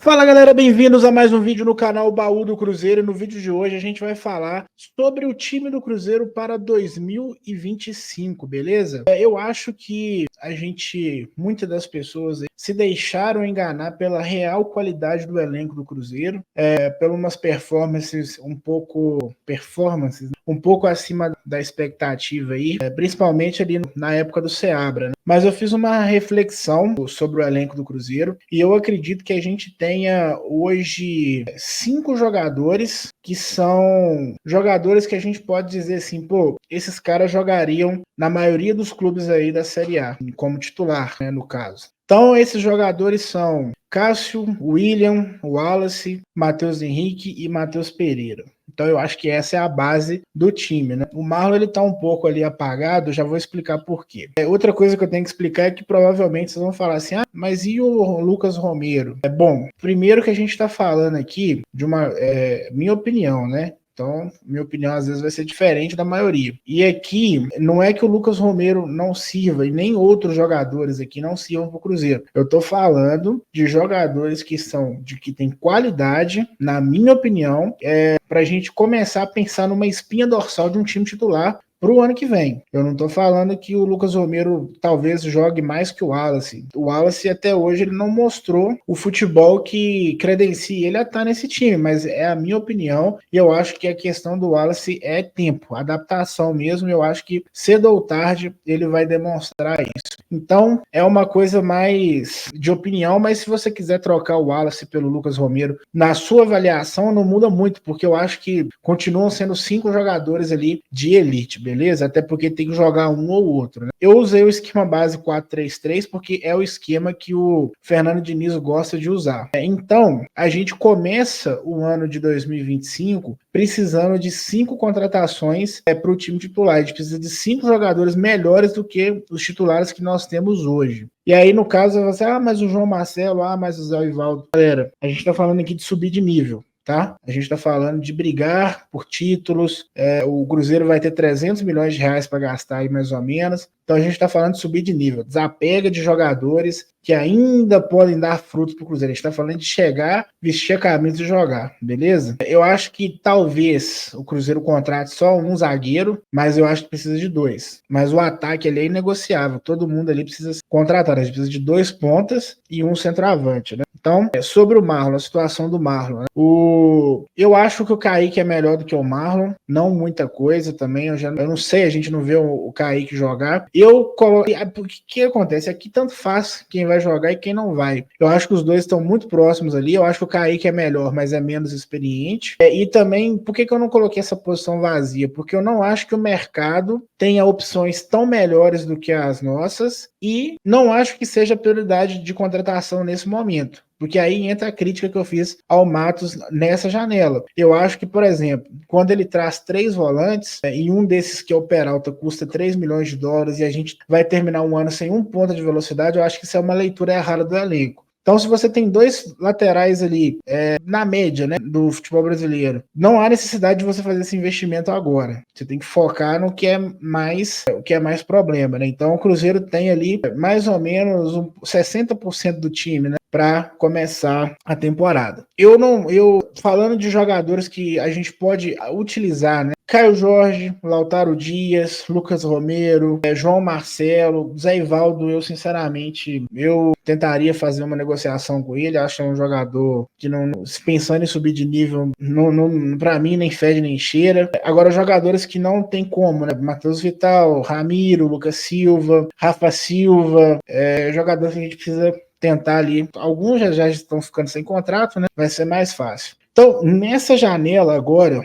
Fala galera, bem-vindos a mais um vídeo no canal Baú do Cruzeiro. No vídeo de hoje a gente vai falar sobre o time do Cruzeiro para 2025, beleza? Eu acho que muitas das pessoas se deixaram enganar pela real qualidade do elenco do Cruzeiro, pelas umas performances um pouco acima da expectativa aí, principalmente ali na época do Seabra, né? Mas eu fiz uma reflexão sobre o elenco do Cruzeiro e eu acredito que a gente tenha hoje 5 jogadores que são jogadores que a gente pode dizer assim, pô, esses caras jogariam na maioria dos clubes aí da Série A, como titular, né, no caso. Então, esses jogadores são Cássio, William, Wallace, Matheus Henrique e Matheus Pereira. Então eu acho que essa é a base do time, né? O Marlon ele tá um pouco ali apagado, já vou explicar por quê. Outra coisa que eu tenho que explicar é que provavelmente vocês vão falar assim, mas e o Lucas Romero? Bom, primeiro que a gente tá falando aqui de minha opinião, né? Então, minha opinião às vezes vai ser diferente da maioria. E aqui, não é que o Lucas Romero não sirva, e nem outros jogadores aqui não sirvam para o Cruzeiro. Eu estou falando de jogadores que têm qualidade, na minha opinião, para a gente começar a pensar numa espinha dorsal de um time titular para o ano que vem. Eu não estou falando que o Lucas Romero talvez jogue mais que o Wallace. O Wallace até hoje ele não mostrou o futebol que credencia ele a estar nesse time, mas é a minha opinião e eu acho que a questão do Wallace é tempo, adaptação mesmo. Eu acho que cedo ou tarde ele vai demonstrar isso. Então é uma coisa mais de opinião, mas se você quiser trocar o Wallace pelo Lucas Romero, na sua avaliação não muda muito, porque eu acho que continuam sendo 5 jogadores ali de elite, beleza? Até porque tem que jogar um ou outro, né? Eu usei o esquema base 4-3-3 porque é o esquema que o Fernando Diniz gosta de usar. Então, a gente começa o ano de 2025 precisando de 5 contratações para o time titular. A gente precisa de 5 jogadores melhores do que os titulares que nós temos hoje. E aí, no caso, você, mas o João Marcelo, mas o Zé Ivaldo. Galera, a gente tá falando aqui de subir de nível. Tá? A gente está falando de brigar por títulos, o Cruzeiro vai ter 300 milhões de reais para gastar aí mais ou menos, então a gente está falando de subir de nível, desapega de jogadores que ainda podem dar frutos para o Cruzeiro, a gente está falando de chegar, vestir a camisa e jogar, beleza? Eu acho que talvez o Cruzeiro contrate só um zagueiro, mas eu acho que precisa de 2, mas o ataque ali é inegociável, todo mundo ali precisa contratar, a gente precisa de 2 pontas e um centroavante, né? Então, sobre o Marlon, a situação do Marlon, né? Eu acho que o Kaique é melhor do que o Marlon, não muita coisa também, eu não sei, a gente não vê o Kaique jogar. O que acontece? Aqui tanto faz quem vai jogar e quem não vai. Eu acho que os dois estão muito próximos ali, eu acho que o Kaique é melhor, mas é menos experiente. E também, por que eu não coloquei essa posição vazia? Porque eu não acho que o mercado tenha opções tão melhores do que as nossas e não acho que seja prioridade de contratação nesse momento. Porque aí entra a crítica que eu fiz ao Matos nessa janela. Eu acho que, por exemplo, quando ele traz 3 volantes, e um desses que é o Peralta custa 3 milhões de dólares e a gente vai terminar um ano sem um ponta de velocidade, eu acho que isso é uma leitura errada do elenco. Então, se você tem 2 laterais ali, na média, né, do futebol brasileiro, não há necessidade de você fazer esse investimento agora. Você tem que focar no que é mais problema, né? Então, o Cruzeiro tem ali mais ou menos 60% do time, né, para começar a temporada. Falando de jogadores que a gente pode utilizar, né? Caio Jorge, Lautaro Dias, Lucas Romero, João Marcelo, Zé Ivaldo, eu sinceramente, eu tentaria fazer uma negociação com ele, acho que é um jogador que pensando em subir de nível, para mim nem fede nem cheira. Agora, jogadores que não tem como, né? Matheus Vital, Ramiro, Lucas Silva, Rafa Silva, jogadores que a gente precisa tentar ali. Alguns já estão ficando sem contrato, né? Vai ser mais fácil. Então, nessa janela agora,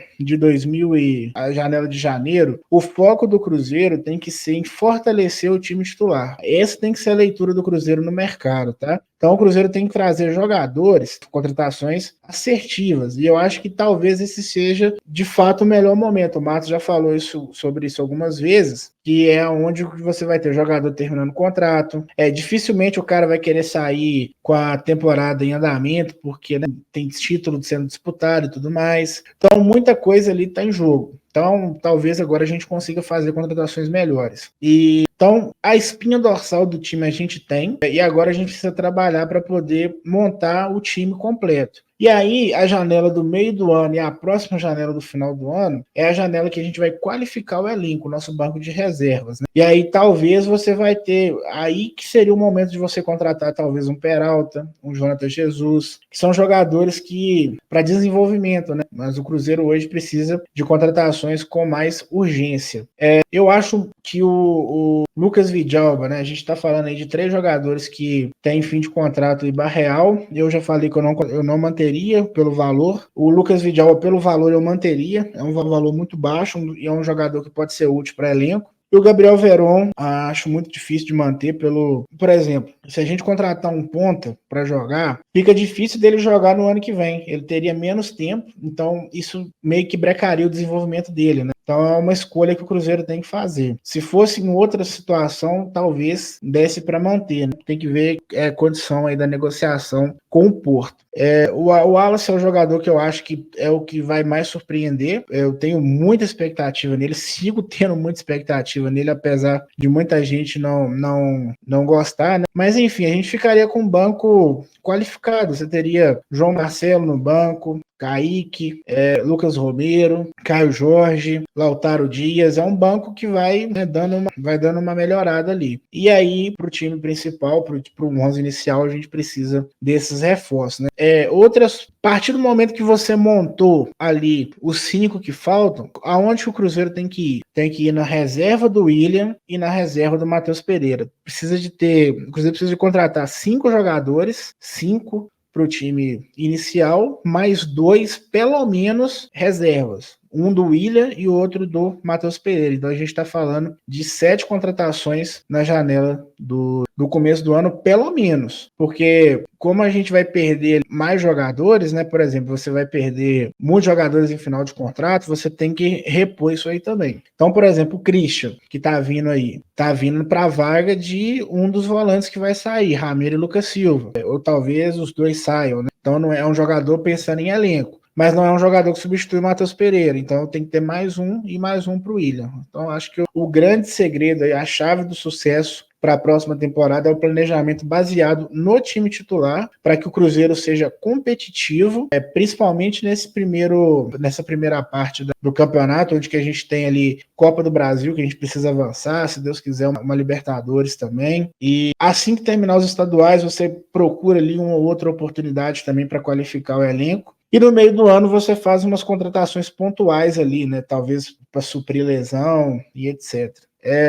a janela de janeiro, o foco do Cruzeiro tem que ser em fortalecer o time titular. Essa tem que ser a leitura do Cruzeiro no mercado, tá? Então o Cruzeiro tem que trazer jogadores, contratações assertivas, e eu acho que talvez esse seja de fato o melhor momento. O Matos já falou sobre isso algumas vezes, que é onde você vai ter jogador terminando o contrato. Dificilmente o cara vai querer sair com a temporada em andamento, porque, né, tem título sendo disputado e tudo mais. Então muita coisa ali está em jogo. Então, talvez agora a gente consiga fazer contratações melhores. Então, a espinha dorsal do time a gente tem, e agora a gente precisa trabalhar para poder montar o time completo. E aí, a janela do meio do ano e a próxima janela do final do ano é a janela que a gente vai qualificar o elenco, o nosso banco de reservas, né? E aí, talvez você vai ter, aí que seria o momento de você contratar talvez um Peralta, um Jonathan Jesus, que são jogadores que, para desenvolvimento, né? Mas o Cruzeiro hoje precisa de contratações com mais urgência. Eu acho que o Lucas Vidalba, né? A gente está falando aí de 3 jogadores que têm fim de contrato em Barreal. Eu já falei que eu não manteria pelo valor. O Lucas Vidalba, pelo valor, eu manteria. É um valor muito baixo e é um jogador que pode ser útil para elenco. E o Gabriel Veron, acho muito difícil de manter por exemplo, se a gente contratar um ponta para jogar, fica difícil dele jogar no ano que vem. Ele teria menos tempo, então isso meio que brecaria o desenvolvimento dele, né? Então é uma escolha que o Cruzeiro tem que fazer. Se fosse em outra situação, talvez desse para manter, né? Tem que ver a condição aí da negociação com o Porto. O Wallace é um jogador que eu acho que é o que vai mais surpreender. Eu tenho muita expectativa nele, sigo tendo muita expectativa nele, apesar de muita gente não gostar, né? Mas enfim, a gente ficaria com um banco qualificado. Você teria João Marcelo no banco, Kaique, Lucas Romero, Caio Jorge, Lautaro Dias. É um banco que vai, né, dando uma melhorada ali. E aí, para o time principal, para o 11 inicial, a gente precisa desses reforços, né? A partir do momento que você montou ali os 5 que faltam, aonde o Cruzeiro tem que ir? Tem que ir na reserva do William e na reserva do Matheus Pereira. O Cruzeiro precisa de contratar 5 jogadores, 5 para o time inicial, mais 2, pelo menos, reservas. Um do William e outro do Matheus Pereira. Então a gente está falando de 7 contratações na janela do começo do ano, pelo menos. Porque como a gente vai perder mais jogadores, né? Por exemplo, você vai perder muitos jogadores em final de contrato, você tem que repor isso aí também. Então, por exemplo, o Christian, que está vindo aí, está vindo para a vaga de um dos volantes que vai sair, Ramiro e Lucas Silva. Ou talvez os dois saiam, né? Então não é um jogador pensando em elenco. Mas não é um jogador que substitui o Matheus Pereira. Então tem que ter mais um e mais um para o William. Então acho que o grande segredo, a chave do sucesso para a próxima temporada é o planejamento baseado no time titular, para que o Cruzeiro seja competitivo, principalmente nessa primeira parte do campeonato, onde que a gente tem ali Copa do Brasil, que a gente precisa avançar, se Deus quiser, uma Libertadores também. E assim que terminar os estaduais, você procura ali uma outra oportunidade também para qualificar o elenco. E no meio do ano você faz umas contratações pontuais ali, né? Talvez para suprir lesão e etc.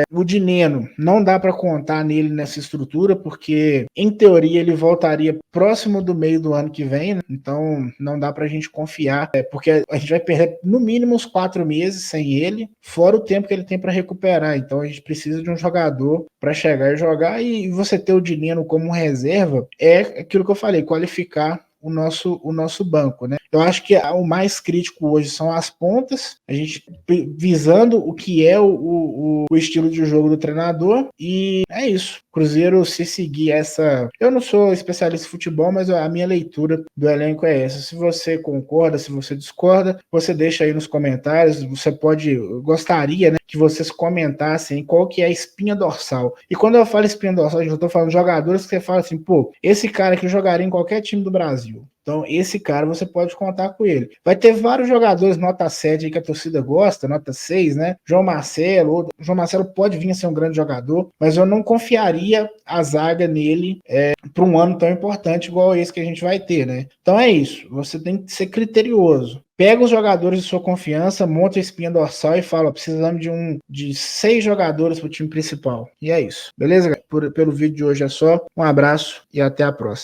O Dineno, não dá para contar nele nessa estrutura, porque em teoria ele voltaria próximo do meio do ano que vem, né? Então não dá para a gente confiar, porque a gente vai perder no mínimo uns 4 meses sem ele, fora o tempo que ele tem para recuperar. Então a gente precisa de um jogador para chegar e jogar, e você ter o Dineno como reserva é aquilo que eu falei, qualificar o nosso banco, né? Eu acho que o mais crítico hoje são as pontas, a gente visando o que é o estilo de jogo do treinador, e é isso. Cruzeiro, se seguir essa... Eu não sou especialista em futebol, mas a minha leitura do elenco é essa. Se você concorda, se você discorda, você deixa aí nos comentários. Você pode... Eu gostaria, né, que vocês comentassem qual que é a espinha dorsal. E quando eu falo espinha dorsal, eu estou falando de jogadores que você fala assim, pô, esse cara que jogaria em qualquer time do Brasil. Então, esse cara você pode contar com ele. Vai ter vários jogadores nota 7 aí que a torcida gosta, nota 6, né? João Marcelo pode vir a ser um grande jogador, mas eu não confiaria a zaga nele para um ano tão importante igual esse que a gente vai ter, né? Então é isso. Você tem que ser criterioso. Pega os jogadores de sua confiança, monta a espinha dorsal e fala, precisamos de 6 jogadores para o time principal. E é isso. Beleza? Pelo vídeo de hoje é só. Um abraço e até a próxima.